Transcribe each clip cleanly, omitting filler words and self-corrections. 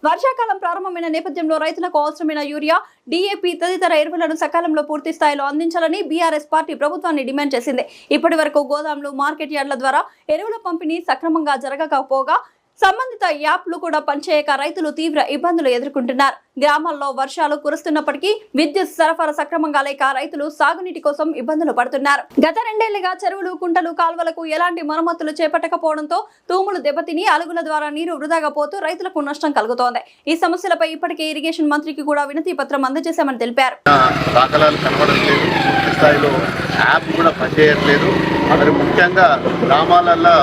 వర్షాకాలం ప్రారంభమైన నేపథ్యంలో రైతులకు అవసరమైన యూరియా, డీఏపీ తదితర ఎరువులను సకాలంలో పూర్తి స్థాయిలో అందించాలని బీఆర్ఎస్ పార్టీ ప్రభుత్వాన్ని డిమాండ్ చేసింది. ఇప్పటి వరకు గోదాములు, మార్కెట్ యార్డుల ద్వారా ఎరువుల పంపిణీ సక్రమంగా జరగకపోగా సంబంధిత యాప్లు కూడా పనిచేయక రైతులు తీవ్ర ఇబ్బందులు ఎదుర్కొంటున్నారు. గ్రామాల్లో వర్షాలు కురుస్తున్నప్పటికీ విద్యుత్ సరఫరా సక్రమంగా లేక రైతులు సాగునీటి కోసం ఇబ్బందులు పడుతున్నారు. గత 2 ఏళ్లుగా చెరువులు, కుంటలు, కాల్వలకు ఎలాంటి మరమ్మతులు చేపట్టకపోవడంతో తూములు దెబ్బతిని అలుగుల ద్వారా నీరు వృధాగా పోతూ రైతులకు నష్టం కలుగుతోంది. ఈ సమస్యలపై ఇప్పటికే ఇరిగేషన్ మంత్రికి కూడా వినతి పత్రం అందజేశామని తెలిపారు. యాప్ కూడా పనిచేయట్లేదు. మరి ముఖ్యంగా గ్రామాలల్లో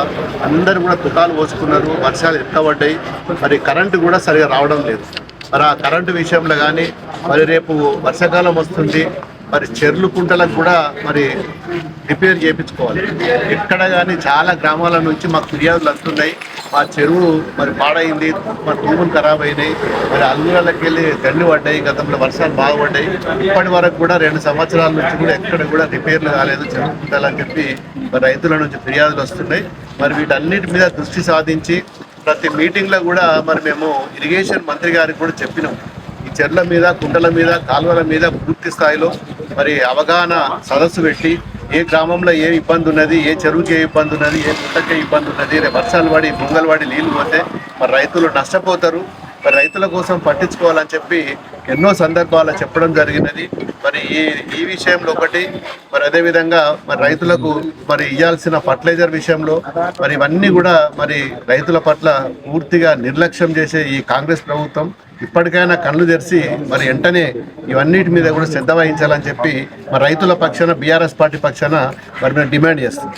అందరూ కూడా తుకాలు పోసుకున్నారు. వర్షాలు ఎక్కువ పడ్డాయి. మరి కరెంటు కూడా సరిగా రావడం లేదు. మరి ఆ కరెంటు విషయంలో కానీ మరి రేపు వర్షాకాలం వస్తుంది. మరి చెర్లు, కుంటలకు కూడా మరి రిపేర్ చేయించుకోవాలి. ఎక్కడ కానీ చాలా గ్రామాల నుంచి మాకు ఫిర్యాదులు వస్తున్నాయి. మా చెరువు మరి పాడైంది, మా తూములు ఖరాబ్ అయినాయి, మరి అల్లులకి వెళ్ళి గండి పడ్డాయి, గతంలో వర్షాలు బాగా పడ్డాయి. ఇప్పటి వరకు కూడా 2 సంవత్సరాల నుంచి కూడా ఎక్కడ కూడా రిపేర్లు కాలేదు చెరువు, కుంటలని చెప్పి మరి రైతుల నుంచి ఫిర్యాదులు వస్తున్నాయి. మరి వీటన్నిటి మీద దృష్టి సాధించి ప్రతి మీటింగ్లో కూడా మరి మేము ఇరిగేషన్ మంత్రి గారికి కూడా చెప్పినాం. ఈ చెర్ల మీద, కుంటల మీద, కాలువల మీద పూర్తి స్థాయిలో మరి అవగాహన సదస్సు పెట్టి ఏ గ్రామంలో ఏ ఇబ్బంది ఉన్నది, ఏ చెరువుకి ఏ ఇబ్బంది ఉన్నది, ఏ కుంటకి ఏ ఇబ్బంది ఉన్నది, వర్షాలు పడి బొంగలు పడి నీళ్ళు పోతే మరి రైతులు నష్టపోతారు. మరి రైతుల కోసం పట్టించుకోవాలని చెప్పి ఎన్నో సందర్భాలు చెప్పడం జరిగినది. మరి ఈ విషయంలో ఒకటి, మరి అదేవిధంగా మరి రైతులకు మరి ఇవ్వాల్సిన ఫర్టిలైజర్ విషయంలో మరి ఇవన్నీ కూడా మరి రైతుల పట్ల పూర్తిగా నిర్లక్ష్యం చేసే ఈ కాంగ్రెస్ ప్రభుత్వం ఇప్పటికైనా కళ్ళు తెరిచి మరి వెంటనే ఇవన్నిటి మీద కూడా శ్రద్ధ వహించాలని చెప్పి మరి రైతుల పక్షాన, బీఆర్ఎస్ పార్టీ పక్షాన మరి మేము డిమాండ్ చేస్తాం.